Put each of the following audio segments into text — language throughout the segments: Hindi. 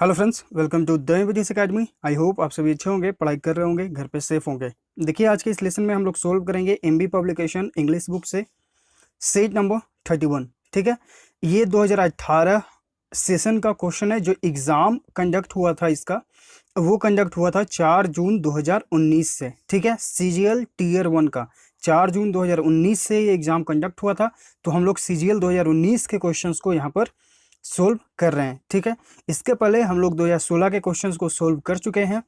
Hello friends, welcome to the Videsh academy. I hope आप सभी अच्छे होंगे, पढ़ाई कर रहे होंगे, घर पे सेफ होंगे। देखिए, आज के इस लेसन में हम लोग सोल्व करेंगे एमबी पब्लिकेशन इंग्लिश बुक से सेट नंबर 31। ठीक है, ये 2018 सेशन का क्वेश्चन है। जो एग्ज़ाम कंडक्ट हुआ था इसका, वो कंडक्ट हुआ था 4 जून 2019 से। ठीक है, सीजीएल टीयर 1 का 4 जून 2019 से ये एग्ज़ाम कंडक्ट हुआ था। तो हम लोग सीजीएल 2019 के क्वेश्चंस को यहाँ पर सोल्व कर रहे हैं। ठीक है, इसके पहले हम लोग 2016 के क्वेश्चंस को सोल्व कर चुके हैं।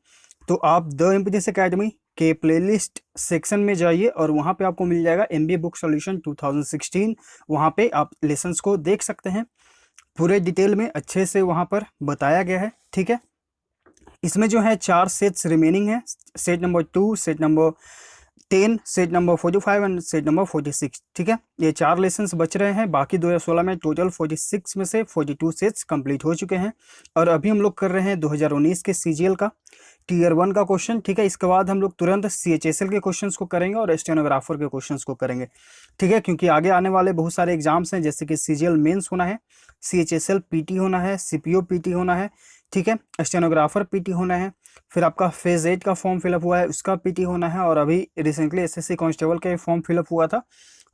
तो आप द एमपीएससी एकेडमी के प्लेलिस्ट सेक्शन में जाइए और वहाँ पे आपको मिल जाएगा एमबीए बुक सॉल्यूशन 2016। वहाँ पे आप लेसन्स को देख सकते हैं, पूरे डिटेल में अच्छे से वहाँ पर बताया गया है। ठीक है, इसमें जो है 4 सेट्स रिमेनिंग है, set number 2, set number 10, set number 45 and set number 46। ठीक है, ये 4 लेसन्स बच रहे हैं। बाकी 2016 में टोटल 46 में से 42 सेट्स कंप्लीट हो चुके हैं। और अभी हम लोग कर रहे हैं 2019 के सीजीएल का टीयर 1 का क्वेश्चन। ठीक है, इसके बाद हम लोग तुरंत सीएचएसएल के क्वेश्चंस को करेंगे और स्टेनोग्राफर के क्वेश्चंस को करेंगे। ठीक है, क्योंकि आगे आने वाले बहुत सारे एग्जाम्स हैं, जैसे कि सीजीएल मेंस होना है, सीएचएसएल पीटी होना है, सीपीओ पीटी होना है। ठीक है, स्टेनोग्राफर पीटी होना है, फिर आपका फेज 8 का फॉर्म फिलअप हुआ है, उसका पीटी होना है, और अभी रिसेंटली एसएससी कांस्टेबल का फॉर्म फिलअप हुआ था,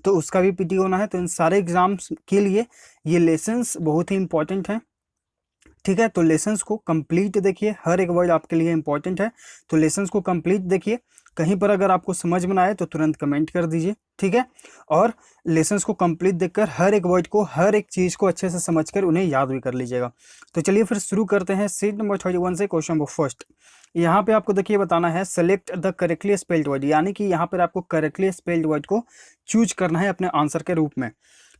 तो उसका भी पीटी होना है। तो इन सारे एग्जाम्स के लिए ये लेसन्स बहुत ही इंपॉर्टेंट हैं। ठीक है, तो लेसन्स को कंप्लीट देखिए, हर एक वर्ड आपके लिए इंपॉर्टेंट है, तो लेसन्स को कंप्लीट देखिए। कहीं पर अगर आपको समझ में ना आए तो तुरंत कमेंट कर दीजिए। ठीक है, और लेसन्स को कंप्लीट देखकर हर एक वर्ड को, हर एक चीज़ को अच्छे से समझकर उन्हें याद भी कर लीजिएगा। तो चलिए फिर शुरू करते हैं सीट नंबर 31 से। क्वेश्चन नंबर फर्स्ट, यहाँ पे आपको देखिए बताना है select the correctly spelled word, यानी कि यहाँ पर आपको करेक्टली स्पेल्ड वर्ड को चूज करना है अपने आंसर के रूप में।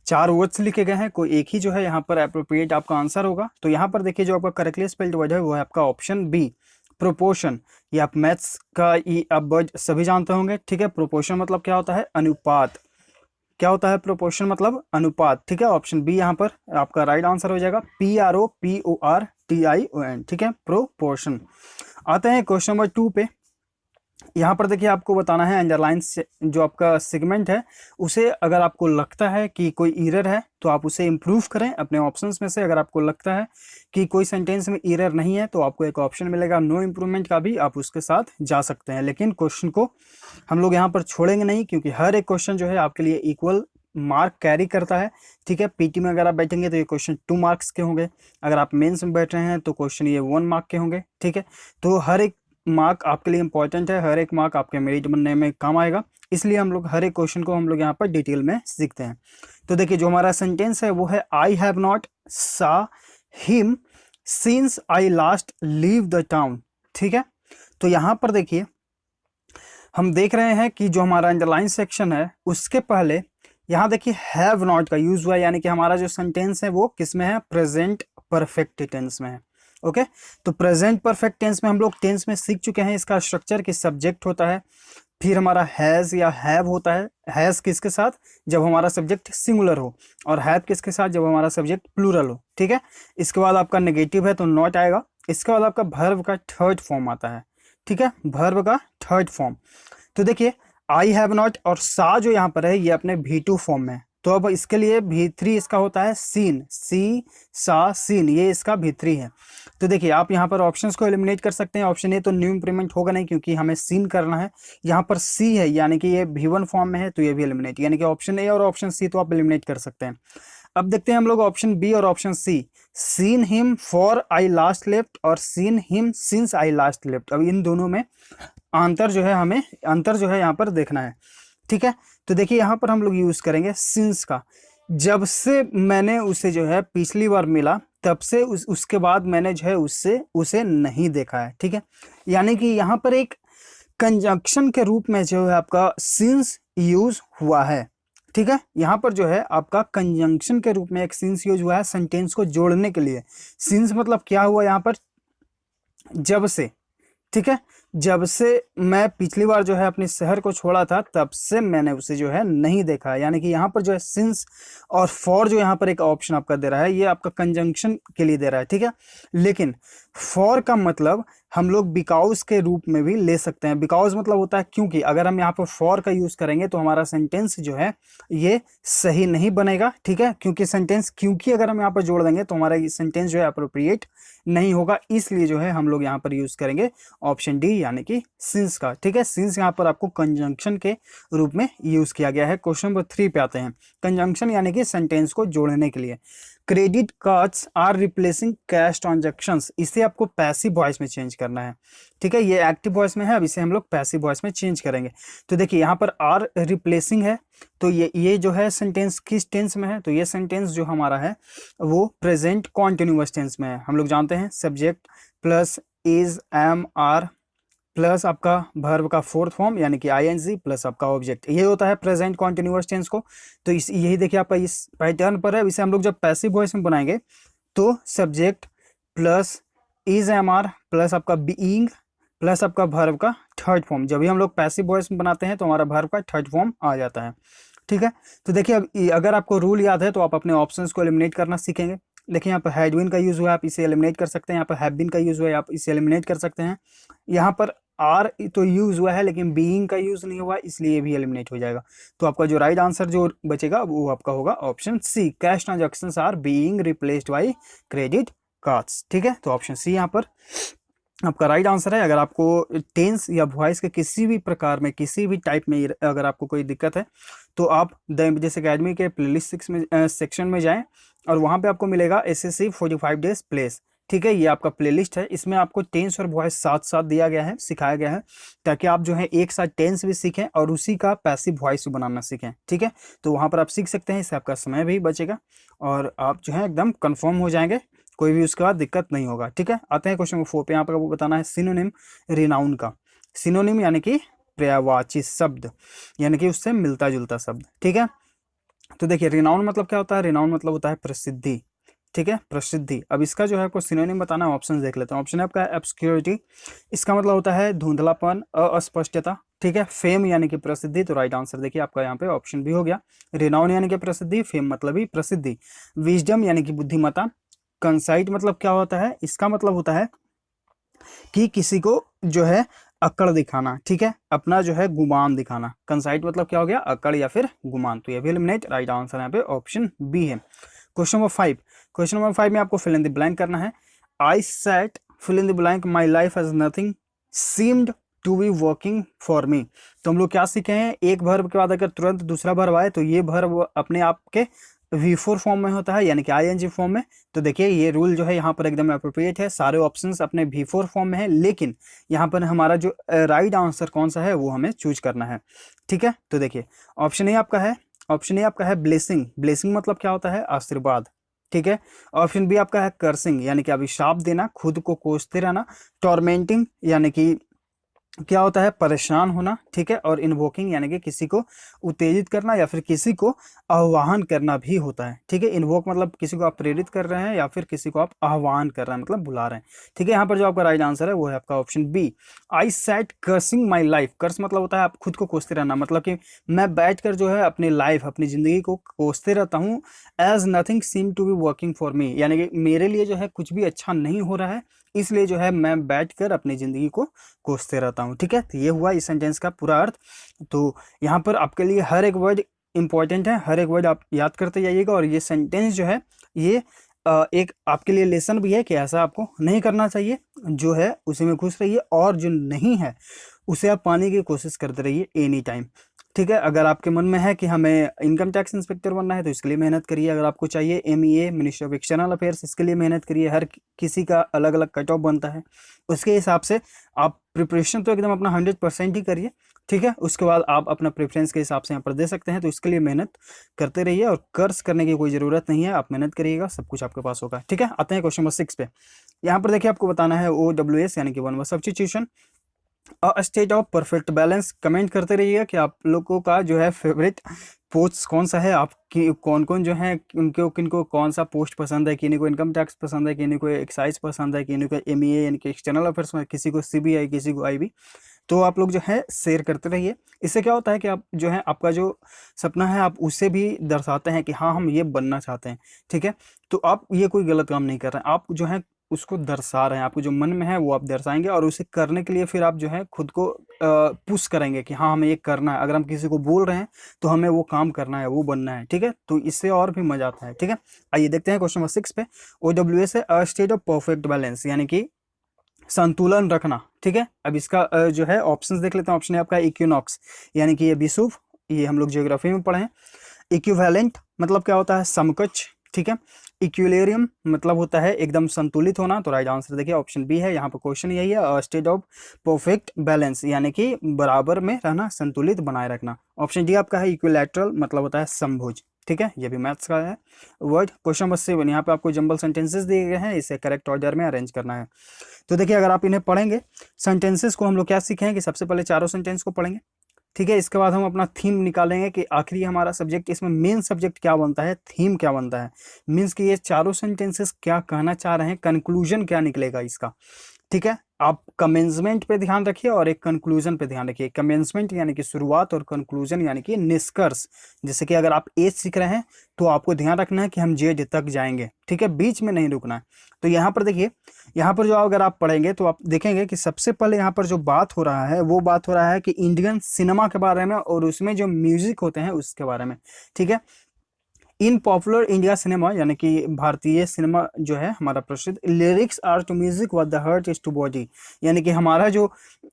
4 वर्ड्स लिखे गए हैं, कोई एक ही जो है यहाँ पर अप्रोप्रिएट आपका आंसर होगा। तो यहाँ पर देखिए जो आपका करेक्टली स्पेल्ड वर्ड है वो है आपका ऑप्शन बी, प्रोपोर्शन। ये आप मैथ्स का ये आप वर्ड सभी जानते होंगे। ठीक है, प्रोपोर्शन मतलब क्या होता है? अनुपात। क्या होता है प्रोपोर्शन मतलब? अनुपात। ठीक है, ऑप्शन बी यहाँ पर आपका राइट आंसर हो जाएगा, PROPORTION। ठीक है, प्रोपोर्शन। आते हैं क्वेश्चन नंबर 2 पे। यहाँ पर देखिए आपको बताना है अंडरलाइन से जो आपका सेगमेंट है उसे, अगर आपको लगता है कि कोई एरर है तो आप उसे इम्प्रूव करें अपने ऑप्शंस में से। अगर आपको लगता है कि कोई सेंटेंस में एरर नहीं है तो आपको एक ऑप्शन मिलेगा नो इम्प्रूवमेंट का, भी आप उसके साथ जा सकते हैं। लेकिन क्वेश्चन को हम लोग यहाँ पर छोड़ेंगे नहीं, क्योंकि हर एक क्वेश्चन जो है आपके लिए इक्वल मार्क कैरी करता है। ठीक है, पीटी में अगर आप बैठेंगे तो ये क्वेश्चन 2 मार्क्स के होंगे, अगर आप मेंस में बैठ रहे हैं तो क्वेश्चन ये 1 मार्क के होंगे। ठीक है, तो हर एक मार्क आपके लिए इंपॉर्टेंट है, हर एक मार्क आपके मेरिट बनने में काम आएगा, इसलिए हम लोग हर एक क्वेश्चन को हम लोग यहाँ पर डिटेल में सीखते हैं। तो देखिए जो हमारा सेंटेंस है वो है आई हैव नॉट सा him since I last leave the town. ठीक है, तो यहाँ पर देखिए हम देख रहे हैं कि जो हमारा अंडरलाइन सेक्शन है उसके पहले यहाँ देखिए हैव नॉट का यूज हुआ है, यानी कि हमारा जो सेंटेंस है वो किस में है? प्रेजेंट परफेक्ट टेंस में है। ओके, तो प्रेजेंट परफेक्ट टेंस में हम लोग टेंस में सीख चुके हैं इसका स्ट्रक्चर कि सब्जेक्ट होता है, फिर हमारा हैज़ या हैव होता है। हैज़ किसके साथ? जब हमारा सब्जेक्ट सिंगुलर हो, और हैव किसके साथ? जब हमारा सब्जेक्ट प्लूरल हो। ठीक है, इसके बाद आपका नेगेटिव है तो नॉट आएगा। इसके बाद आपका वर्ब का थर्ड फॉर्म आता है। ठीक है, वर्ब का थर्ड फॉर्म। तो देखिए आई हैव नॉट और सा जो यहाँ पर है ये अपने V2 फॉर्म में है, तो अब इसके लिए V3 इसका होता है सीन, सी सा सीन, ये इसका V3 है। तो देखिए आप यहाँ पर ऑप्शंस को एलिमिनेट कर सकते हैं। ऑप्शन ए तो न्यू इंप्रूवमेंट होगा नहीं, क्योंकि हमें सीन करना है। यहाँ पर सी है यानी कि ये V1 फॉर्म में है, तो ये भी एलिमिनेट, यानी कि ऑप्शन ए और ऑप्शन सी तो आप एलिमिनेट कर सकते हैं। अब देखते हैं हम लोग ऑप्शन बी और option C, seen him for I last left और seen him since I last left. अब इन दोनों में अंतर जो है, हमें अंतर जो है यहाँ पर देखना है। ठीक है, तो देखिए यहाँ पर हम लोग यूज करेंगे सिंस का। जब से मैंने उसे जो है पिछली बार मिला तब से उसके बाद मैंने जो है उसे नहीं देखा है। ठीक है, यानी कि यहाँ पर एक कंजंक्शन के रूप में जो है आपका सिंस यूज हुआ है। ठीक है, यहाँ पर जो है आपका कंजंक्शन के रूप में एक सिंस यूज हुआ है सेंटेंस को जोड़ने के लिए। सिंस मतलब क्या हुआ यहाँ पर? जब से। ठीक है, जब से मैं पिछली बार जो है अपने शहर को छोड़ा था तब से मैंने उसे जो है नहीं देखा है। यानी कि यहाँ पर जो है सिंस और फॉर जो यहाँ पर एक ऑप्शन आपका दे रहा है, ये आपका कंजंक्शन के लिए दे रहा है। ठीक है, लेकिन फॉर का मतलब हम लोग बिकॉज के रूप में भी ले सकते हैं। बिकॉज मतलब होता है क्योंकि। अगर हम यहाँ पर फॉर का यूज करेंगे तो हमारा सेंटेंस जो है ये सही नहीं बनेगा, ठीक है, क्योंकि सेंटेंस क्योंकि अगर हम यहाँ पर जोड़ देंगे तो हमारा ये सेंटेंस जो है अप्रोप्रिएट नहीं होगा, इसलिए जो है हम लोग यहाँ पर यूज करेंगे ऑप्शन डी यानी कि सिंस का, ठीक है। सिंस यहाँ पर आपको कंजंक्शन के रूप में यूज किया गया है। क्वेश्चन नंबर 3 पे आते हैं। कंजंक्शन यानी कि सेंटेंस को जोड़ने के लिए। Credit cards are replacing cash transactions, इसे आपको पैसिव वॉइस में चेंज करना है, ठीक है। ये एक्टिव वॉइस में है, अब इसे हम लोग पैसिव वॉइस में चेंज करेंगे। तो देखिए यहाँ पर आर रिप्लेसिंग है, तो ये जो है सेंटेंस किस टेंस में है, तो ये सेंटेंस जो हमारा है वो प्रेजेंट कॉन्टिन्यूअस टेंस में है। हम लोग जानते हैं subject plus is am are plus आपका वर्ब का फोर्थ फॉर्म यानी कि आईएनजी प्लस आपका ऑब्जेक्ट, ये होता है प्रेजेंट कॉन्टिन्यूअस टेंस को। तो इस यही देखिए आपका इस पैटर्न पर है। इसे हम लोग जब पैसिव वॉइस में बनाएंगे तो subject plus is am are plus आपका बीइंग प्लस आपका वर्ब का थर्ड फॉर्म, जब भी हम लोग पैसिव वॉइस में बनाते हैं तो हमारा वर्ब का थर्ड फॉर्म आ जाता है, ठीक है। तो देखिए अब अगर आपको रूल याद है तो आप अपने ऑप्शंस को एलिमिनेट करना सीखेंगे। देखिए यहाँ पर हैड बीन का यूज हुआ है, आप इसे एलिमिनेट कर सकते हैं। यहाँ पर हैव बीन का यूज हुआ है, आप इसे एलिमिनेट कर सकते हैं। यहाँ पर आर तो यूज हुआ है लेकिन बीइंग का यूज नहीं हुआ, इसलिए भी एलिमिनेट हो जाएगा। तो आपका जो राइट आंसर जो बचेगा वो आपका होगा option C, cash transactions are being replaced by credit cards, ठीक है। तो ऑप्शन सी यहाँ पर आपका राइट आंसर है। अगर आपको टेंस या वॉइस के किसी भी प्रकार में किसी भी टाइप में अगर आपको कोई दिक्कत है तो आप द एमबीजेस एकेडमी के प्लेलिस्ट सेक्शन में जाएं और वहाँ पे आपको मिलेगा एसएससी 45 डेज प्लेस, ठीक है। ये आपका प्लेलिस्ट है, इसमें आपको टेंस और वॉइस साथ साथ दिया गया है, सिखाया गया है, ताकि आप जो है एक साथ टेंस भी सीखें और उसी का पैसिव वॉइस बनाना सीखें, ठीक है। तो वहाँ पर आप सीख सकते हैं, इससे आपका समय भी बचेगा और आप जो है एकदम कन्फर्म हो जाएंगे, कोई भी उसके बाद दिक्कत नहीं होगा, ठीक है। आते हैं क्वेश्चन नंबर 4 पे। यहाँ पर आपको बताना है सिनोनिम रिनाउन का। सिनोनिम यानी कि पर्यायवाची शब्द, यानी कि उससे मिलता जुलता शब्द, ठीक है। तो देखिए रिनाउन मतलब क्या होता है, रिनाउन मतलब होता है प्रसिद्धि, ठीक है, प्रसिद्धि। अब इसका जो है आपको सिनोनिम बताना है, ऑप्शन देख लेते हैं। ऑप्शन है आपका ऑब्सक्योरिटी, इसका मतलब होता है धुंधलापन, अस्पष्टता, ठीक है। फेम यानी कि प्रसिद्धि, तो राइट आंसर देखिए आपका यहाँ पे ऑप्शन भी हो गया। रिनाउन यानी कि प्रसिद्धि, फेम मतलब ही प्रसिद्धि। विजडम यानी कि बुद्धिमत्ता। कंसाइट मतलब क्या होता है, इसका मतलब होता है कि किसी को जो है अकड़ दिखाना, ठीक है, अपना जो है गुमान दिखाना। कंसाइट मतलब क्या हो गया, अकड़ या फिर गुमान। तो ये भी एलिमिनेट, राइट आंसर यहाँ पे ऑप्शन बी है। Question number 5। क्वेश्चन नंबर 5 में आपको फिल इन द ब्लैंक करना है। I set fill in the blank my life has nothing seemed to be working for me. तो हम लोग क्या सीखे हैं, एक वर्ब के बाद अगर तुरंत दूसरा वर्ब आए तो ये वर्ब अपने आप के V4 फॉर्म में होता है यानी कि ING फॉर्म में। तो देखिए ये रूल जो है यहाँ पर एकदम अप्रोप्रिएट है, सारे ऑप्शंस अपने V4 फॉर्म में है, लेकिन यहाँ पर हमारा जो राइट आंसर कौन सा है वो हमें चूज करना है, ठीक है। तो देखिए ऑप्शन ए आपका है, ऑप्शन ए आपका है ब्लेसिंग। ब्लेसिंग मतलब क्या होता है, आशीर्वाद, ठीक है। ऑप्शन बी आपका है कर्सिंग यानी कि अभिशाप देना, खुद को कोसते रहना। टॉर्मेंटिंग यानी कि क्या होता है, परेशान होना, ठीक है। और इन्वोकिंग यानी कि किसी को उत्तेजित करना या फिर किसी को आह्वान करना भी होता है, ठीक है। इन्वोक मतलब किसी को आप प्रेरित कर रहे हैं या फिर किसी को आप आह्वान कर रहे हैं मतलब बुला रहे हैं, ठीक है। यहाँ पर जो आपका राइट आंसर है वो है आपका option B, I set cursing my life. Curse मतलब होता है आप खुद को कोसते रहना, मतलब कि मैं बैठकर जो है अपनी लाइफ अपनी जिंदगी को कोसते रहता हूँ। As nothing seem to be working for me, यानी कि मेरे लिए जो है कुछ भी अच्छा नहीं हो रहा है, इसलिए जो है मैं बैठकर अपनी जिंदगी को कोसते रहता हूँ, ठीक है। तो ये हुआ इस सेंटेंस का पूरा अर्थ। तो यहाँ पर आपके लिए हर एक वर्ड इंपॉर्टेंट है, हर एक वर्ड आप याद करते जाइएगा। और ये सेंटेंस जो है ये एक आपके लिए लेसन भी है कि ऐसा आपको नहीं करना चाहिए, जो है उसी में खुश रहिए और जो नहीं है उसे आप पाने की कोशिश करते रहिए एनी टाइम, ठीक है। अगर आपके मन में है कि हमें इनकम टैक्स इंस्पेक्टर बनना है तो इसके लिए मेहनत करिए। अगर आपको चाहिए MEA minister of external affairs, इसके लिए मेहनत करिए। हर किसी का अलग अलग कट ऑफ बनता है, उसके हिसाब से आप प्रिपरेशन तो एकदम अपना 100% ही करिए, ठीक है। उसके बाद आप अपना प्रेफरेंस के हिसाब से यहाँ पर दे सकते हैं। तो इसके लिए मेहनत करते रहिए और कर्ज करने की कोई ज़रूरत नहीं है, आप मेहनत करिएगा सब कुछ आपके पास होगा, ठीक है। आते हैं क्वेश्चन नंबर 6 पे। यहाँ पर देखिए आपको बताना है OWS यानी कि one word substitution, state of perfect balance. Comment करते रहिएगा कि आप लोगों का जो है फेवरेट पोस्ट कौन सा है, आपकी कौन कौन जो है उनको किनको कौन सा पोस्ट पसंद है, किन्हीं को इनकम टैक्स पसंद है, किन्हीं को एक्साइज पसंद है, किन्हीं को MEA यानी कि एक्सटर्नल अफेयर्स में, किसी को CBI, किसी को IB। तो आप लोग जो है शेयर करते रहिए। इससे क्या होता है कि आप जो है आपका जो सपना है आप उसे भी दर्शाते हैं कि हाँ हम ये बनना चाहते हैं, ठीक है। तो आप ये कोई गलत काम नहीं कर रहे हैं, आप जो है उसको दर्शा रहे हैं, आपको जो मन में है वो आप दर्शाएंगे, और उसे करने के लिए फिर आप जो है खुद को पुश करेंगे कि हाँ हमें ये करना है। अगर हम किसी को बोल रहे हैं तो हमें वो काम करना है, वो बनना है, ठीक है। तो इससे और भी मजा आता है, ठीक है। आइए देखते हैं क्वेश्चन नंबर 6 पे। OWS है a state of perfect balance, यानी कि संतुलन रखना, ठीक है। अब इसका जो है ऑप्शंस देख लेते हैं। ऑप्शन है आपका इक्विनॉक्स, यानी कि ये विषुव, ये हम लोग ज्योग्राफी में पढ़े हैं। इक्विवेलेंट मतलब क्या होता है, समकक्ष, ठीक है। इक्विलिब्रियम मतलब होता है एकदम संतुलित होना। तो राइट आंसर देखिए ऑप्शन बी है, यहाँ पर क्वेश्चन यही है, स्टेट ऑफ परफेक्ट बैलेंस, यानी कि बराबर में रहना, संतुलित बनाए रखना। ऑप्शन डी आपका है इक्विलैटरल, मतलब होता है समभुज, ठीक है। ये भी मैथ्स का है वर्ड। क्वेश्चन नंबर 7, यहाँ पे आपको जंबल सेंटेंसेस दिए गए हैं, इसे करेक्ट ऑर्डर में अरेंज करना है। तो देखिए अगर आप इन्हें पढ़ेंगे, सेंटेंसेस को हम लोग क्या सीखेंगे कि सबसे पहले चारों सेंटेंस को पढ़ेंगे, ठीक है। इसके बाद हम अपना थीम निकालेंगे कि आखिरी हमारा सब्जेक्ट, इसमें मेन सब्जेक्ट क्या बनता है, थीम क्या बनता है, मीन्स कि ये चारों सेंटेंसेस क्या कहना चाह रहे हैं, कंक्लूजन क्या निकलेगा इसका, ठीक है। आप कमेंसमेंट पे ध्यान रखिए और एक कंक्लूजन पे ध्यान रखिए। कमेंसमेंट यानी कि शुरुआत, और कंक्लूजन यानी कि निष्कर्ष। जैसे कि अगर आप ए सीख रहे हैं तो आपको ध्यान रखना है कि हम जेड तक जाएंगे, ठीक है, बीच में नहीं रुकना है। तो यहाँ पर देखिए, यहाँ पर जो अगर आप पढ़ेंगे तो आप देखेंगे कि सबसे पहले यहाँ पर जो बात हो रहा है वो बात हो रहा है कि इंडियन सिनेमा के बारे में, और उसमें जो म्यूजिक होते हैं उसके बारे में, ठीक है। इन पॉपुलर इंडिया सिनेमा, यानी कि भारतीय सिनेमा जो है हमारा प्रसिद्ध, lyrics are to music what the heart is to body, यानी कि हमारा जो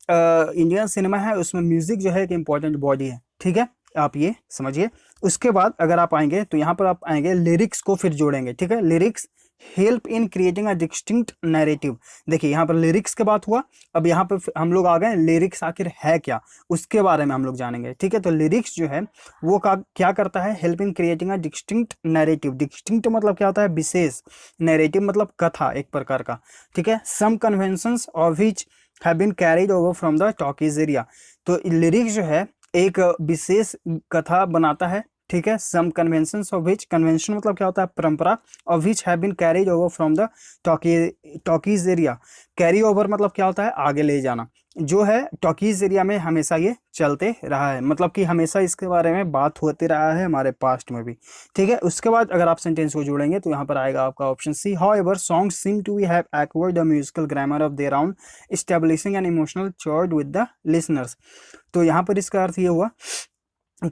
इंडियन सिनेमा है उसमें म्यूजिक जो है एक इंपॉर्टेंट बॉडी है, ठीक है। आप ये समझिए। उसके बाद अगर आप आएंगे तो यहाँ पर आप आएंगे लिरिक्स को फिर जोड़ेंगे, ठीक है। Lyrics help in creating a distinct narrative. देखिए यहाँ पर लिरिक्स की बात हुआ, अब यहाँ पर हम लोग आ गए लिरिक्स आखिर है क्या, उसके बारे में हम लोग जानेंगे, ठीक है। तो लिरिक्स जो है वो क्या करता है, help in creating a distinct narrative. Distinct मतलब क्या होता है, विशेष, नैरेटिव मतलब कथा एक प्रकार का, ठीक है। Some conventions of which have been carried over from the talkies area. तो लिरिक्स जो है एक विशेष कथा बनाता है, ठीक है। Some conventions of which, convention मतलब क्या होता है, परंपरा, of which have been carried over from the talkies area. Carry over मतलब क्या होता है, आगे ले जाना, जो है टॉकीज एरिया में हमेशा ये चलते रहा है, मतलब कि हमेशा इसके बारे में बात होते रहा है हमारे पास्ट में भी, ठीक है। उसके बाद अगर आप सेंटेंस को जोड़ेंगे तो यहाँ पर आएगा आपका option C, however songs seem to be have acquired the musical grammar of their own, establishing an emotional chord with the listeners. तो यहाँ पर इसका अर्थ ये हुआ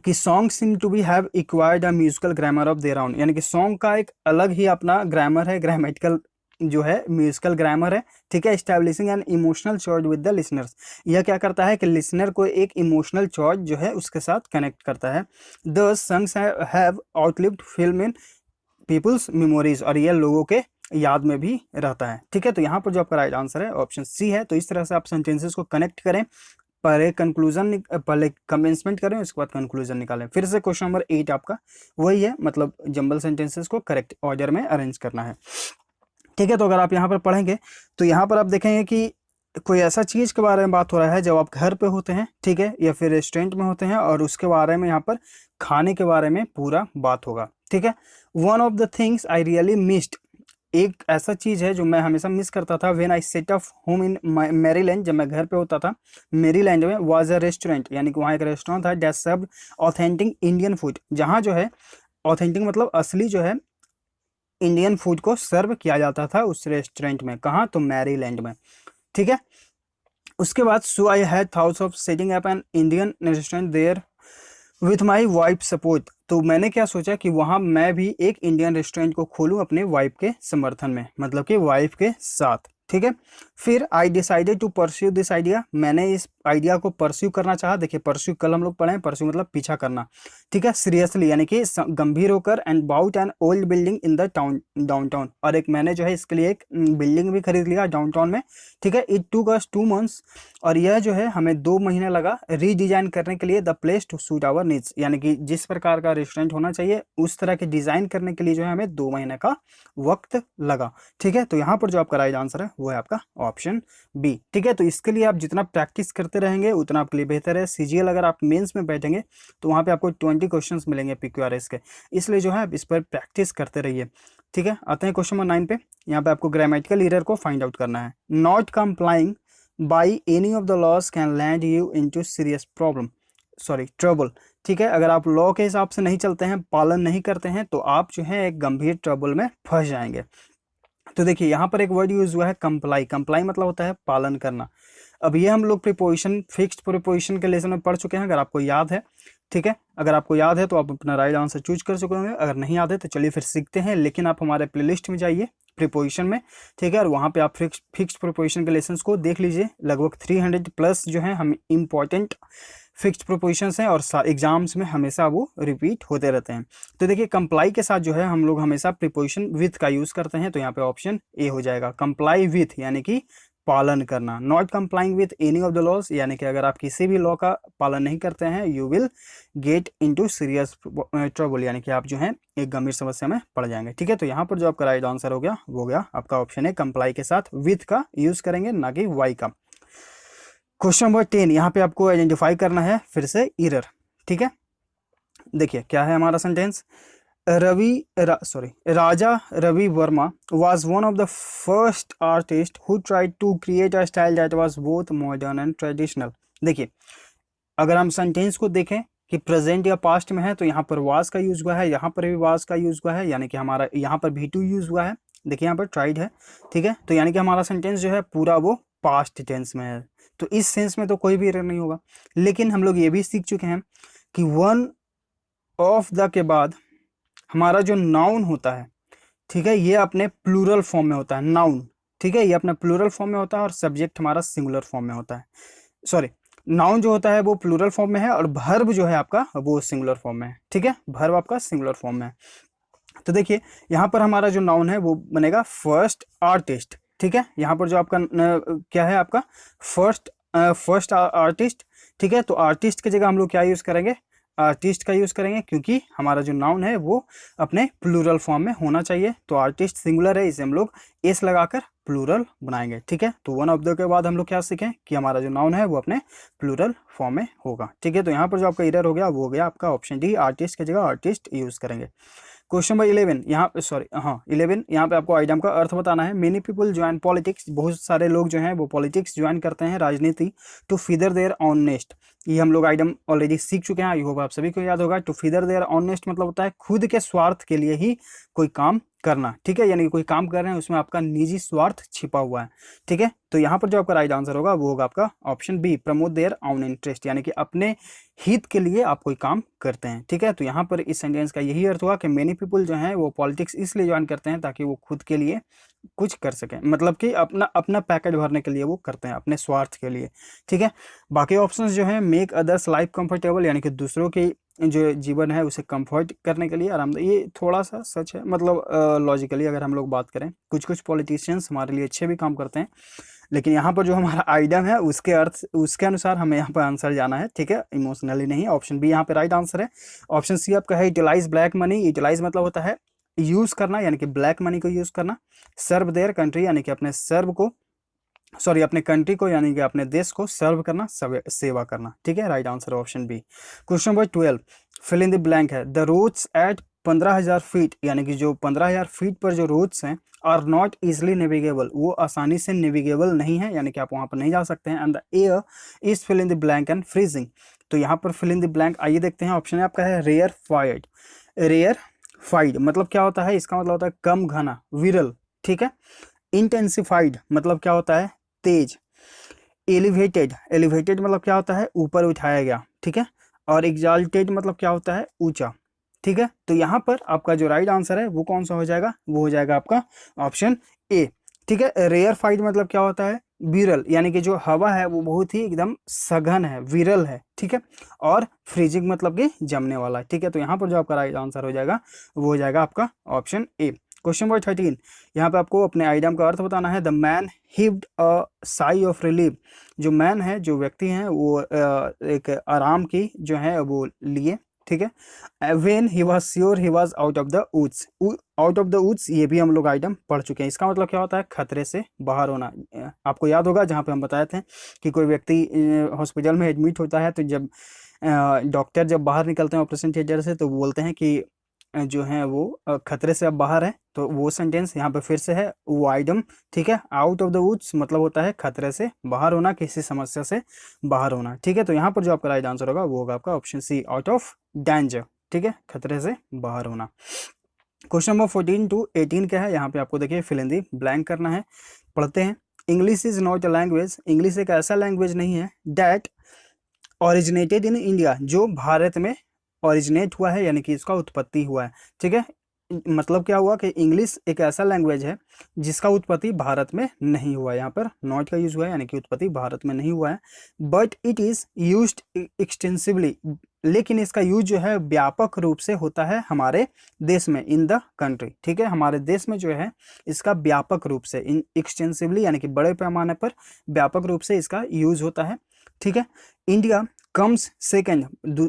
कि song seem to be have acquired a musical grammar of their own, यानी कि सॉन्ग का एक अलग ही अपना ग्रामर है, ग्रामेटिकल जो है म्यूजिकल ग्रामर है, ठीक है। Establishing an emotional chord with the listeners, यह क्या करता है कि लिसनर को एक इमोशनल चॉर्ड जो है उसके साथ कनेक्ट करता है। The songs have outlived film in people's memories, और यह लोगों के याद में भी रहता है, ठीक है। तो यहाँ पर जो आपका राइट आंसर है ऑप्शन सी है। तो इस तरह से आप सेंटेंसेस को कनेक्ट करें, पहले कंक्लूजन, पहले कमेंसमेंट करें, उसके बाद कंक्लूजन निकालें। फिर से क्वेश्चन नंबर 8 आपका वही है, मतलब जंबल सेंटेंसेस को करेक्ट ऑर्डर में अरेंज करना है, ठीक है। तो अगर आप यहाँ पर पढ़ेंगे तो यहाँ पर आप देखेंगे कि कोई ऐसा चीज़ के बारे में बात हो रहा है जब आप घर पे होते हैं, ठीक है, या फिर रेस्टोरेंट में होते हैं, और उसके बारे में यहाँ पर खाने के बारे में पूरा बात होगा, ठीक है। One of the things I really missed, एक ऐसा चीज़ है जो मैं हमेशा मिस करता था, when I set of home in Maryland, जब मैं घर पे होता था मैरीलैंड में, वाज अ रेस्टोरेंट, यानी कि वहाँ एक रेस्टोरेंट था, that served authentic Indian food, जहाँ जो है ऑथेंटिक मतलब असली जो है इंडियन फूड को सर्व किया जाता था उस रेस्टोरेंट में। कहाँ, तो मैरीलैंड में, ठीक है। उसके बाद so I had thoughts of setting up an Indian restaurant there with my wife support. तो मैंने क्या सोचा कि वहाँ मैं भी एक इंडियन रेस्टोरेंट को खोलूँ अपने वाइफ के समर्थन में, मतलब कि वाइफ के साथ, ठीक है। फिर I decided to pursue this idea, मैंने इस आइडिया को परस्यू करना चाहा। देखिए परस्यू कल हम लोग पढ़े हैं, परस्यू मतलब पीछा करना, ठीक है, सीरियसली, यानी कि गंभीर होकर, and bought an old building in the downtown, और एक मैंने जो है इसके लिए एक बिल्डिंग भी खरीद लिया डाउनटाउन में, ठीक है। इट टूक अस 2 months, और यह जो है हमें 2 महीने लगा रीडिजाइन करने के लिए, the place to suit our needs, यानी कि जिस प्रकार का रेस्टोरेंट होना चाहिए उस तरह के डिजाइन करने के लिए जो है हमें 2 महीने का वक्त लगा, ठीक है। तो यहाँ पर जो आपका राइट आंसर है वो है आपका ऑप्शन बी, ठीक है। तो इसके लिए आप जितना प्रैक्टिस करते रहेंगे उतना आपके लिए बेहतर है। सीजीएल अगर आप मेंस में बैठेंगे तो वहाँ पे आपको 20 क्वेश्चंस मिलेंगे पीक्यूआरएस के, इसलिए जो है आप इस पर प्रैक्टिस करते रहिए, ठीक है। आते हैं क्वेश्चन नंबर 9 पे। यहाँ पे आपको ग्रामेटिकल एरर को फाइंड आउट करना है। Not complying by any of the laws can land you into serious trouble, ठीक है। अगर आप लॉ के हिसाब से नहीं चलते हैं, पालन नहीं करते हैं, तो आप जो है एक गंभीर ट्रबल में फंस जाएंगे। तो देखिए यहाँ पर एक वर्ड यूज हुआ है कंप्लाई। कंप्लाई मतलब होता है पालन करना। अब ये हम लोग प्रीपोजिशन, फिक्स्ड प्रीपोजिशन के लेसन में पढ़ चुके हैं, अगर आपको याद है, ठीक है। अगर आपको याद है तो आप अपना राइट आंसर चूज कर चुके होंगे, अगर नहीं याद है तो चलिए फिर सीखते हैं। लेकिन आप हमारे प्लेलिस्ट में जाइए प्रीपोजिशन में, ठीक है, और वहाँ पे आप फिक्स्ड प्रीपोजिशन के लेसन्स को देख लीजिए। लगभग 300 प्लस जो है हम इम्पॉर्टेंट फिक्स्ड प्रोपोजिशंस हैं और एग्जाम्स में हमेशा वो रिपीट होते रहते हैं। तो देखिए कंप्लाई के साथ जो है हम लोग हमेशा प्रीपोजिशन विथ का यूज़ करते हैं, तो यहाँ पे ऑप्शन ए हो जाएगा, कंप्लाई विथ यानी कि पालन करना। Not complying with any of the laws यानी कि अगर आप किसी भी लॉ का पालन नहीं करते हैं, you will get into serious trouble, यानी कि आप जो है एक गंभीर समस्या में पड़ जाएंगे, ठीक है। तो यहाँ पर जो आपका राइट आंसर हो गया वो हो गया आपका ऑप्शन है, कंप्लाई के साथ विथ का यूज करेंगे, ना कि वाई का। क्वेश्चन नंबर 10, यहाँ पे आपको आइडेंटिफाई करना है फिर से एरर, ठीक है। देखिए क्या है हमारा सेंटेंस, Raja Ravi Varma was one of the first artists who tried to create a style that was both modern and traditional। देखिए अगर हम सेंटेंस को देखें कि प्रेजेंट या पास्ट में है तो यहाँ पर was का यूज हुआ है, यहाँ पर भी was का यूज हुआ है, यानी कि हमारा यहाँ पर भी टू यूज हुआ है। देखिए यहाँ पर ट्राइड है, ठीक है, तो यानी कि हमारा सेंटेंस जो है पूरा वो पास्ट टेंस में है, तो इस सेंस में तो कोई भी एरर नहीं होगा। लेकिन हम लोग ये भी सीख चुके हैं कि वन ऑफ द के बाद हमारा जो नाउन होता है, ठीक है, ये अपने प्लूरल फॉर्म में होता है, नाउन, ठीक है, ये अपने प्लूरल फॉर्म में होता है और सब्जेक्ट हमारा सिंगुलर फॉर्म में होता है। सॉरी, नाउन जो होता है वो प्लूरल फॉर्म में है और वर्ब जो है आपका वो सिंगुलर फॉर्म में है, ठीक है, वर्ब आपका सिंगुलर फॉर्म में है। तो देखिए यहाँ पर हमारा जो नाउन है वो बनेगा फर्स्ट आर्टिस्ट, ठीक है, यहाँ पर जो आपका क्या है आपका फर्स्ट आर्टिस्ट, ठीक है। तो आर्टिस्ट की जगह हम लोग क्या यूज करेंगे, आर्टिस्ट का यूज करेंगे, क्योंकि हमारा जो नाउन है वो अपने प्लूरल फॉर्म में होना चाहिए। तो आर्टिस्ट सिंगुलर है, इसे हम लोग एस लगाकर प्लूरल बनाएंगे, ठीक है। तो वन ऑफ द के बाद हम लोग क्या सीखें कि हमारा जो नाउन है वो अपने प्लूरल फॉर्म में होगा, ठीक है। तो यहाँ पर जो आपका एरर हो गया वो हो गया आपका ऑप्शन डी, आर्टिस्ट की जगह आर्टिस्ट यूज करेंगे। क्वेश्चन नंबर 11, यहाँ 11, यहाँ पे आपको आइटम का अर्थ बताना है। मेनी पीपल ज्वाइन पॉलिटिक्स, बहुत सारे लोग जो हैं वो पॉलिटिक्स ज्वाइन करते हैं, राजनीति, to feather their own nest. ये हम लोग आइटम ऑलरेडी सीख चुके हैं, आई होप आप सभी को याद होगा। To feather their own nest मतलब होता है खुद के स्वार्थ के लिए ही कोई काम करना, ठीक है, यानी कि कोई काम कर रहे हैं उसमें आपका निजी स्वार्थ छिपा हुआ है, ठीक है। तो यहाँ पर जो आपका राइट आंसर होगा वो होगा आपका option B, promote their own interest, यानी कि अपने हित के लिए आप कोई काम करते हैं, ठीक है। तो यहाँ पर इस सेंटेंस का यही अर्थ हुआ कि मेनी पीपल जो हैं वो पॉलिटिक्स इसलिए ज्वाइन करते हैं ताकि वो खुद के लिए कुछ कर सकें, मतलब कि अपना पैकेट भरने के लिए वो करते हैं, अपने स्वार्थ के लिए, ठीक है। बाकी ऑप्शंस जो है, मेक अदर्स लाइफ कंफर्टेबल, यानी कि दूसरों के जो जीवन है उसे कंफर्ट करने के लिए आरामदायक, ये थोड़ा सा सच है, मतलब लॉजिकली अगर हम लोग बात करें, कुछ कुछ पॉलिटिशियंस हमारे लिए अच्छे भी काम करते हैं, लेकिन यहाँ पर जो हमारा आइटम है उसके अर्थ उसके अनुसार हमें यहाँ पर आंसर जाना है, ठीक है, इमोशनली नहीं। ऑप्शन बी यहाँ पे राइट आंसर है। ऑप्शन सी आपका है यूटिलाइज ब्लैक मनी। यूटिलाइज मतलब होता है यूज करना, यानी कि ब्लैक मनी को यूज करना। सर्व देयर कंट्री, यानी कि अपने कंट्री को यानी कि अपने देश को सर्व करना, सेवा करना, ठीक है। Right answer option B. Question number 12, fill in the blank है। द रोड्स एट 15,000 फीट, यानी कि जो 15,000 फीट पर जो रोड्स हैं, आर नॉट इजिली नेविगेबल, वो आसानी से नेविगेबल नहीं है, यानी कि आप वहाँ पर नहीं जा सकते हैं। And the air is fill in the blank and freezing. तो यहाँ पर फिल इन द ब्लैंक आइए देखते हैं। ऑप्शन आपका है रेयर फाइड। रेयर फाइड मतलब क्या होता है, इसका मतलब होता है कम घना, विरल, ठीक है। इंटेंसिफाइड मतलब क्या होता है, तेज। एलिवेटेड, एलिवेटेड मतलब क्या होता है, ऊपर उठाया गया, ठीक है। और एग्जाल्टेड मतलब क्या होता है, ऊंचा, ठीक है। तो यहाँ पर आपका जो राइट आंसर है वो कौन सा हो जाएगा, वो हो जाएगा आपका ऑप्शन ए, ठीक है। रेयर फाइड मतलब क्या होता है, विरल, यानी कि जो हवा है वो बहुत ही एकदम सघन है, विरल है, ठीक है। और फ्रीजिंग मतलब कि जमने वाला है, ठीक है। तो यहाँ पर जो आपका राइट आंसर हो जाएगा वो हो जाएगा आपका ऑप्शन ए। क्वेश्चन नंबर 13, यहाँ पे आपको अपने आइटम का अर्थ बताना है। The man heaved a sigh of relief. जो मैन है, जो व्यक्ति हैं, वो एक आराम की जो है वो लिए, ठीक है। When he was sure he was out of the woods. Out of the woods ये भी हम लोग आइटम पढ़ चुके हैं। इसका मतलब क्या होता है, खतरे से बाहर होना। आपको याद होगा जहाँ पे हम बताए थे कि कोई व्यक्ति हॉस्पिटल में एडमिट होता है, तो जब डॉक्टर जब बाहर निकलते हैं ऑपरेशन थिएटर से, तो बोलते हैं कि जो है वो खतरे से अब बाहर है। तो वो सेंटेंस यहाँ पे फिर से है, वो आइटम, ठीक है। आउट ऑफ द वुड्स मतलब होता है खतरे से बाहर होना, किसी समस्या से बाहर होना, ठीक है। तो यहाँ पर जो आपका राइट आंसर होगा वो होगा आपका option C, out of danger, ठीक है, खतरे से बाहर होना। क्वेश्चन नंबर 14 टू 18 क्या है, यहाँ पे आपको देखिए फिल इन दी ब्लैंक करना है। पढ़ते हैं। English is not a language, English एक ऐसा लैंग्वेज नहीं है डैट ओरिजिनेटेड इन इंडिया, जो भारत में ओरिजिनेट हुआ है, यानी कि इसका उत्पत्ति हुआ है। ठीक है, मतलब क्या हुआ कि इंग्लिश एक ऐसा लैंग्वेज है जिसका उत्पत्ति भारत में नहीं हुआ है। यहाँ पर नॉट का यूज हुआ है, यानी कि उत्पत्ति भारत में नहीं हुआ है। But it is used extensively, लेकिन इसका यूज जो है व्यापक रूप से होता है हमारे देश में, इन द कंट्री। ठीक है, हमारे देश में जो है इसका व्यापक रूप से, इन एक्सटेंसिवली यानी कि बड़े पैमाने पर व्यापक रूप से इसका यूज होता है। ठीक है, इंडिया कम्स सेकेंड,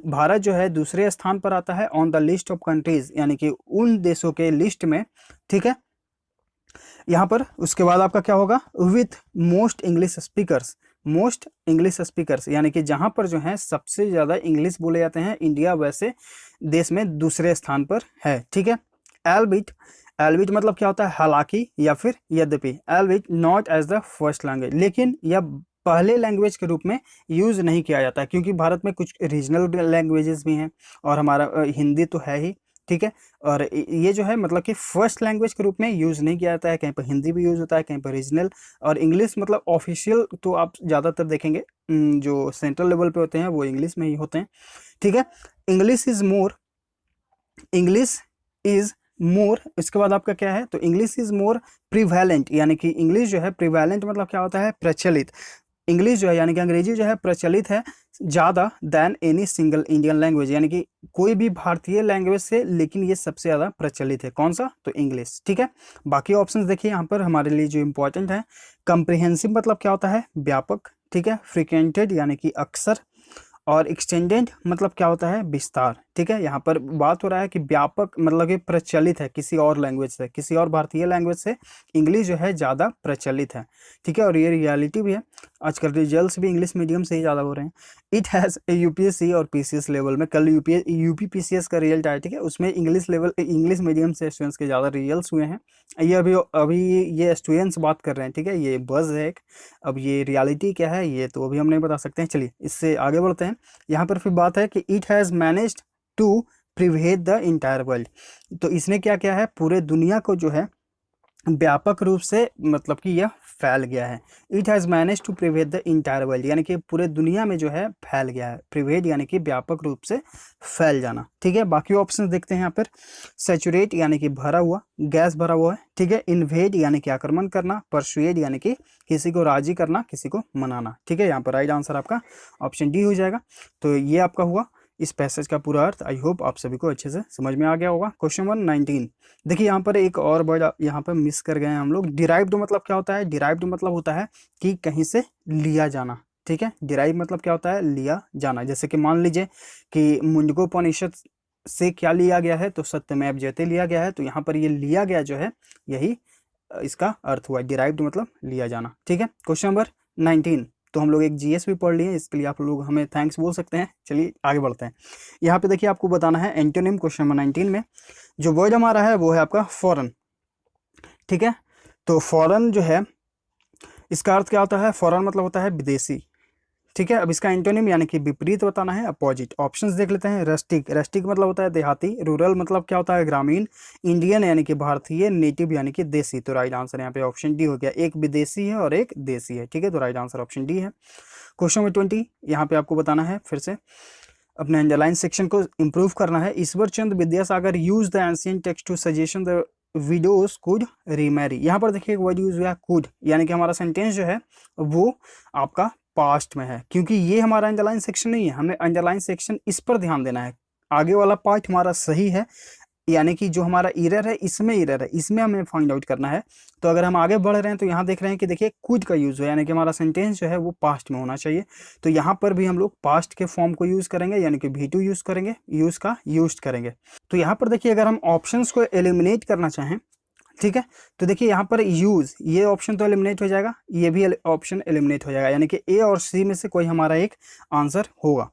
भारत जो है दूसरे स्थान पर आता है on the list of countries, यानी कि उन देशों के लिस्ट में। ठीक है, यहाँ पर उसके बाद आपका क्या होगा, with most English speakers, most English speakers यानी कि जहाँ पर जो है सबसे ज़्यादा इंग्लिश बोले जाते हैं, इंडिया वैसे देश में दूसरे स्थान पर है। ठीक है, एल्बिट, एल्बिट मतलब क्या होता है, हालांकि या फिर यद्यपि, albeit not as the first language, लेकिन यह पहले लैंग्वेज के रूप में यूज़ नहीं किया जाता है, क्योंकि भारत में कुछ रीजनल लैंग्वेजेस भी हैं और हमारा हिंदी तो है ही। ठीक है, और ये जो है मतलब कि फर्स्ट लैंग्वेज के रूप में यूज़ नहीं किया जाता है, कहीं पर हिंदी भी यूज़ होता है, कहीं पर रीजनल, और इंग्लिश मतलब ऑफिशियल तो आप ज़्यादातर देखेंगे जो सेंट्रल लेवल पे होते हैं वो इंग्लिश में ही होते हैं। ठीक है, English is more, English is more, इसके बाद आपका क्या है, तो इंग्लिश इज़ मोर प्रिवेलेंट, यानी कि इंग्लिश जो है प्रिवेलेंट मतलब क्या होता है, प्रचलित, इंग्लिश जो है यानी कि अंग्रेजी जो है प्रचलित है ज़्यादा than any single Indian language, यानी कि कोई भी भारतीय लैंग्वेज से, लेकिन ये सबसे ज़्यादा प्रचलित है। कौन सा, तो इंग्लिश। ठीक है, बाकी ऑप्शंस देखिए यहाँ पर हमारे लिए जो इंपॉर्टेंट है, कम्प्रिहेंसिव मतलब क्या होता है, व्यापक। ठीक है, फ्रिक्वेंटेड यानी कि अक्सर, और एक्सटेंडेड मतलब क्या होता है, विस्तार। ठीक है, यहाँ पर बात हो रहा है कि व्यापक मतलब कि प्रचलित है किसी और लैंग्वेज से, किसी और भारतीय लैंग्वेज से इंग्लिश जो है ज़्यादा प्रचलित है। ठीक है, और ये रियलिटी भी है, आजकल रिजल्ट्स भी इंग्लिश मीडियम से ही ज़्यादा हो रहे हैं। इट हैज़ यूपीएससी और पीसीएस लेवल में, कल यूपी पीसीएस का रिजल्ट आया। ठीक है, उसमें इंग्लिश लेवल, इंग्लिश मीडियम से स्टूडेंट्स के ज़्यादा रिजल्ट्स हुए हैं। ये अभी ये स्टूडेंट्स बात कर रहे हैं। ठीक है, ये बज़ है एक, अब ये रियलिटी क्या है ये तो अभी हम नहीं बता सकते हैं। चलिए इससे आगे बढ़ते हैं। यहाँ पर फिर बात है कि it has managed to pervade the entire world, तो इसने क्या किया है, पूरे दुनिया को जो है व्यापक रूप से मतलब कि यह फैल गया है। It has manage to pervade the entire world, यानी कि पूरे दुनिया में जो है फैल गया है। प्रिवेट यानी कि व्यापक रूप से फैल जाना। ठीक है, बाकी ऑप्शन देखते हैं यहाँ पर, सैचुरेट यानी कि भरा हुआ, गैस भरा हुआ है। ठीक है, इन्वेड यानी कि आक्रमण करना, परसुएड यानी कि किसी को राजी करना, किसी को मनाना। ठीक है, यहाँ पर राइट आंसर आपका ऑप्शन डी हो जाएगा। तो ये आपका हुआ इस पैसेज का पूरा अर्थ। आई होप आप सभी को अच्छे से समझ में आ गया होगा। क्वेश्चन नंबर 19 देखिए, यहाँ पर एक और वर्ड यहाँ पर मिस कर गए हैं हम लोग। डिराइव्ड मतलब क्या होता है, डिराइव्ड मतलब होता है कि कहीं से लिया जाना। ठीक है, डिराइव मतलब क्या होता है, लिया जाना। जैसे कि मान लीजिए कि मुंडकोपनिषद से क्या लिया गया है, तो सत्यमेव जयते लिया गया है। तो यहाँ पर ये लिया गया जो है यही इसका अर्थ हुआ, डिराइव्ड मतलब लिया जाना। ठीक है, क्वेश्चन नंबर 19 तो हम लोग एक जीएस भी पढ़ लिए, इसके लिए आप लोग हमें थैंक्स बोल सकते हैं। चलिए आगे बढ़ते हैं। यहाँ पे देखिए आपको बताना है एंटोनिम। क्वेश्चन नंबर 19 में जो वर्ड हमारा है वो है आपका फॉरेन। ठीक है, तो फॉरेन जो है इसका अर्थ क्या होता है, फॉरेन मतलब होता है विदेशी। ठीक है, अब इसका एंटोनिम यानी कि विपरीत बताना है, अपोजिट। ऑप्शंस देख लेते हैं। रस्टिक, रस्टिक मतलब होता है देहाती। रूरल मतलब क्या होता है, ग्रामीण। इंडियन यानी कि भारतीय। नेटिव यानी कि देसी। तो राइट आंसर यहाँ पे ऑप्शन डी हो गया, एक विदेशी है और एक देसी है। ठीक है, तो राइट आंसर ऑप्शन डी है। क्वेश्चन नंबर 20 यहाँ पे आपको बताना है, फिर से अपने अंडरलाइन सेक्शन को इंप्रूव करना है। Ishwar Chandra Vidyasagar use the ancient text to suggestion the widows could remarry. यहाँ पर देखिए एक वर्ड यूज हुआ कुड, यानी कि हमारा सेंटेंस जो है वो आपका पास्ट में है, क्योंकि ये हमारा अंडरलाइन सेक्शन नहीं है। हमें अंडरलाइन सेक्शन इस पर ध्यान देना है। आगे वाला पार्ट हमारा सही है, यानी कि जो हमारा एरर है इसमें एरर है, इसमें हमें फाइंड आउट करना है। तो अगर हम आगे बढ़ रहे हैं तो यहाँ देख रहे हैं कि देखिए कुड का यूज़ है, यानी कि हमारा सेंटेंस जो है वो पास्ट में होना चाहिए। तो यहाँ पर भी हम लोग पास्ट के फॉर्म को यूज़ करेंगे, यानी कि V2 यूज़ करेंगे, यूज़ करेंगे। तो यहाँ पर देखिए अगर हम ऑप्शंस को एलिमिनेट करना चाहें, ठीक है, तो देखिए यहाँ पर यूज़, ये ऑप्शन तो एलिमिनेट हो जाएगा, ये भी ऑप्शन एलिमिनेट हो जाएगा, यानी कि ए और सी में से कोई हमारा एक आंसर होगा।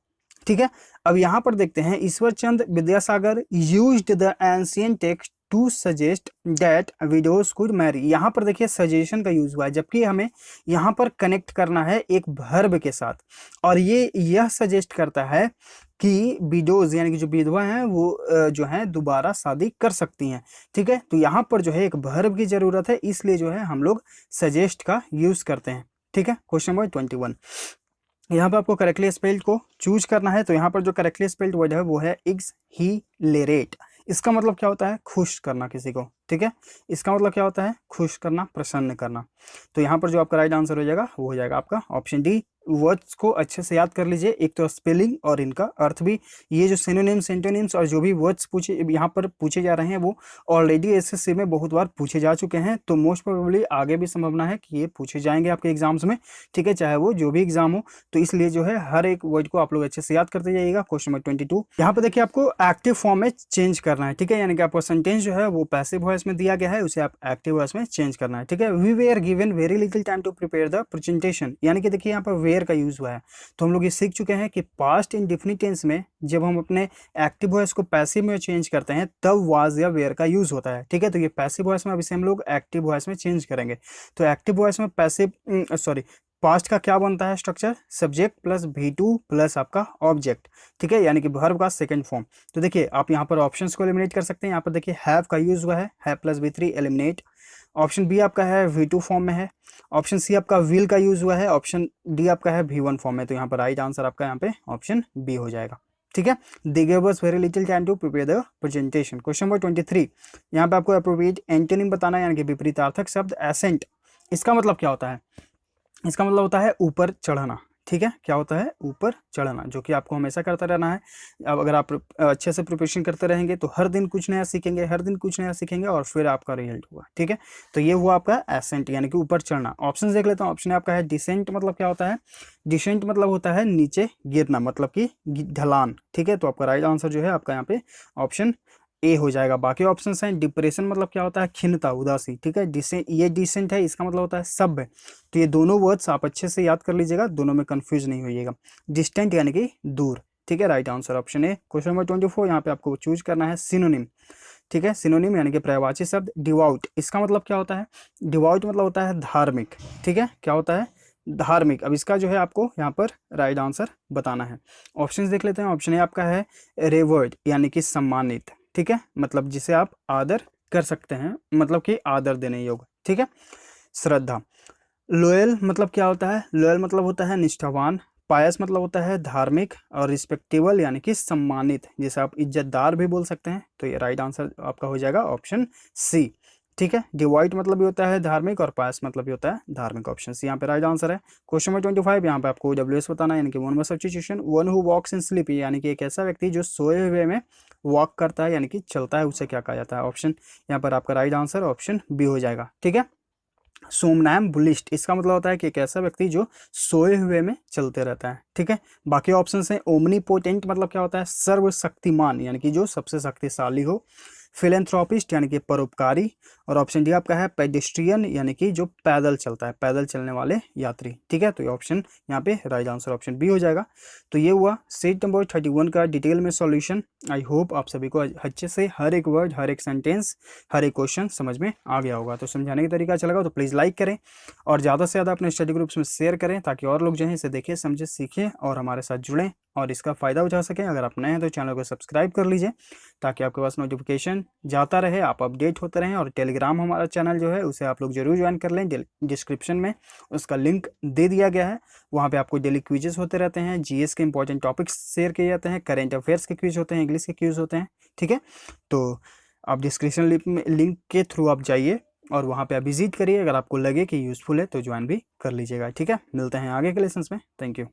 ठीक है, अब यहाँ पर देखते हैं Ishwar Chandra Vidyasagar used the ancient text to suggest that widows could marry. यहाँ पर देखिए सजेशन का यूज हुआ है, जबकि हमें यहाँ पर कनेक्ट करना है एक वर्ब के साथ, और ये यह सजेस्ट करता है कि विडोज यानी कि जो विधवा हैं वो जो है दोबारा शादी कर सकती हैं। ठीक है, तो यहाँ पर जो है एक वर्ब की जरूरत है, इसलिए जो है हम लोग सजेस्ट का यूज करते हैं। ठीक है, क्वेश्चन नंबर 21, यहाँ पर आपको करेक्टली स्पेल्ड को चूज करना है। तो यहाँ पर जो करेक्टली स्पेल्ड वर्ड है वो है एक्सहिलेरेट। इसका मतलब क्या होता है? खुश करना किसी को। ठीक है, इसका मतलब क्या होता है? खुश करना, प्रसन्न करना। तो यहाँ पर जो आपका राइट आंसर हो जाएगा वो हो जाएगा आपका ऑप्शन डी। वर्ड्स को अच्छे से याद कर लीजिए, एक तो स्पेलिंग और इनका अर्थ भी। ये जो सिनोनिम्स, एंटोनिम्स और जो भी वर्ड्स पूछे यहाँ पर पूछे जा रहे हैं वो ऑलरेडी एसएससी में बहुत बार पूछे जा चुके हैं, तो मोस्ट प्रोबेबली आगे भी संभावना है कि ये पूछे जाएंगे आपके एग्जाम्स में। ठीक है, चाहे वो जो भी एग्जाम हो, तो इसलिए जो है हर एक वर्ड को आप लोग अच्छे से याद करते जाइएगा। क्वेश्चन नंबर 22, यहाँ पर देखिए आपको एक्टिव फॉर्म में चेंज करना है। ठीक है, यानी कि आपका सेंटेंस जो है वो पैसिव वॉइस में दिया गया है, उसे आप एक्टिव वॉइस में चेंज करना है। ठीक है, we were given very little time to prepare the presentation, यानी कि देखिए यहाँ पर वेयर का यूज हुआ है। तो हम लोग ये सीख चुके हैं कि पास्ट इंडेफिनिट टेंस में जब हम अपने एक्टिव वॉइस को पैसिव में चेंज करते हैं तब वाज या वेयर का यूज होता है। ठीक है, तो ये पैसिव वॉइस में अब इसे हम लोग एक्टिव वॉइस में चेंज करेंगे। तो एक्टिव वॉइस में पास्ट का क्या बनता है structure? Subject plus V2 plus आपका ऑब्जेक्ट। ठीक है, यानी कि वर्ब का सेकंड फॉर्म। तो देखिए आप यहाँ पर ऑप्शंस को एलिमिनेट कर सकते हैं। यहाँ पर देखिए हैव का यूज हुआ है, have plus V3 eliminate. Option B आपका है V2 फॉर्म में है। ऑप्शन सी आपका विल का यूज हुआ है। ऑप्शन डी आपका है V1 फॉर्म में। तो यहाँ पर राइट आंसर आपका यहाँ पे ऑप्शन बी हो जाएगा। ठीक है, they give us very little time to prepare the presentation. Question number 23, यहाँ पे आपको अप्रोप्रिएट एंटोनिम बताना है, यानी कि विपरीतार्थक शब्द एसेंट। इसका मतलब क्या होता है? इसका मतलब होता है ऊपर चढ़ना। ठीक है, क्या होता है? ऊपर चढ़ना, जो कि आपको हमेशा करता रहना है। अब अगर आप अच्छे से प्रिपरेशन करते रहेंगे तो हर दिन कुछ नया सीखेंगे, हर दिन कुछ नया सीखेंगे और फिर आपका रिजल्ट हुआ। ठीक है, तो ये हुआ आपका एसेंट यानी कि ऊपर चढ़ना। ऑप्शन देख लेता हूँ। ऑप्शन आपका है डिसेंट। मतलब क्या होता है? डिसेंट मतलब होता है नीचे गिरना, मतलब कि ढलान। ठीक है, तो आपका राइट आंसर जो है आपका यहाँ पे ऑप्शन ए हो जाएगा। बाकी ऑप्शंस हैं। डिप्रेशन मतलब क्या होता है? खिन्नता, उदासी। ठीक है, ये डिसेंट है, इसका मतलब होता है सभ्य। तो ये दोनों वर्ड्स आप अच्छे से याद कर लीजिएगा, दोनों में कंफ्यूज नहीं होइएगा। डिस्टेंट यानी कि दूर। ठीक है, right answer option A. Question number 24, यहाँ पे आपको चूज करना है सिनोनिम। ठीक है, सिनोनिम यानी कि पर्यायवाची शब्द डिवाउट। इसका मतलब क्या होता है? डिवाउट मतलब होता है धार्मिक। ठीक है, क्या होता है? धार्मिक। अब इसका जो है आपको यहाँ पर राइट आंसर बताना है। ऑप्शंस देख लेते हैं। ऑप्शन ए आपका है रेवर्ड यानी कि सम्मानित। ठीक है, मतलब जिसे आप आदर कर सकते हैं, मतलब कि आदर देने योग्य। ठीक है, श्रद्धा। लॉयल मतलब क्या होता है? लॉयल मतलब होता है निष्ठावान। पायस मतलब होता है धार्मिक। और रिस्पेक्टेबल यानी कि सम्मानित, जिसे आप इज्जतदार भी बोल सकते हैं। तो ये राइट आंसर आपका हो जाएगा ऑप्शन सी। ठीक है, डिवाइट मतलब भी होता है धार्मिक और पायस मतलब भी होता है धार्मिक। ऑप्शन सी यहाँ पे राइट आंसर है। क्वेश्चन नंबर 25, यहाँ पे आपको WS बताना है, यानी कि one word substitution. One who walks in sleep, यानी कि एक ऐसा व्यक्ति जो सोए हुए में वॉक करता है यानी कि चलता है, उसे क्या कहा जाता है? ऑप्शन यहाँ पर आपका राइट आंसर ऑप्शन बी हो जाएगा। ठीक है, सोमनैम्बुलिस्ट, इसका मतलब होता है कि एक ऐसा व्यक्ति जो सोए हुए में चलते रहता है। ठीक है, बाकी ऑप्शन हैं। ओमनीपोटेंट मतलब क्या होता है? सर्वशक्तिमान, यानी कि जो सबसे शक्तिशाली हो। फिलेंथ्रोपिस्ट यानी कि परोपकारी। और ऑप्शन डी आपका है पेडेस्ट्रियन, यानी कि जो पैदल चलता है, पैदल चलने वाले यात्री। ठीक है, तो ये ऑप्शन यहाँ पे राइट आंसर ऑप्शन बी हो जाएगा। तो ये हुआ सेट नंबर 31 का डिटेल में सॉल्यूशन। आई होप आप सभी को अच्छे से हर एक वर्ड, हर एक सेंटेंस, हर एक क्वेश्चन समझ में आ गया होगा। तो समझाने का तरीका अच्छा लगा तो प्लीज़ लाइक करें और ज़्यादा से ज़्यादा अपने स्टडी ग्रुप्स में शेयर करें, ताकि और लोग जो है इसे देखें, समझें, सीखें और हमारे साथ जुड़ें और इसका फ़ायदा उठा सकें। अगर आप नए हैं तो चैनल को सब्सक्राइब कर लीजिए, ताकि आपके पास नोटिफिकेशन जाता रहे, आप अपडेट होते रहें। और टेलीग्राम हमारा चैनल जो है उसे आप लोग जरूर ज्वाइन कर लें। डिस्क्रिप्शन में उसका लिंक दे दिया गया है। वहाँ पे आपको डेली क्विजेस होते रहते हैं, जीएस के इंपॉर्टेंट टॉपिक्स शेयर किए जाते हैं, करेंट अफेयर्स के क्विज होते हैं, इंग्लिश के क्विज होते हैं। ठीक है, तो आप डिस्क्रिप्शन लिंक के थ्रू आप जाइए और वहाँ पे आप विजिट करिए। अगर आपको लगे कि यूज़फुल है तो ज्वाइन भी कर लीजिएगा। ठीक है, मिलते हैं आगे के लेसन्स में। Thank you.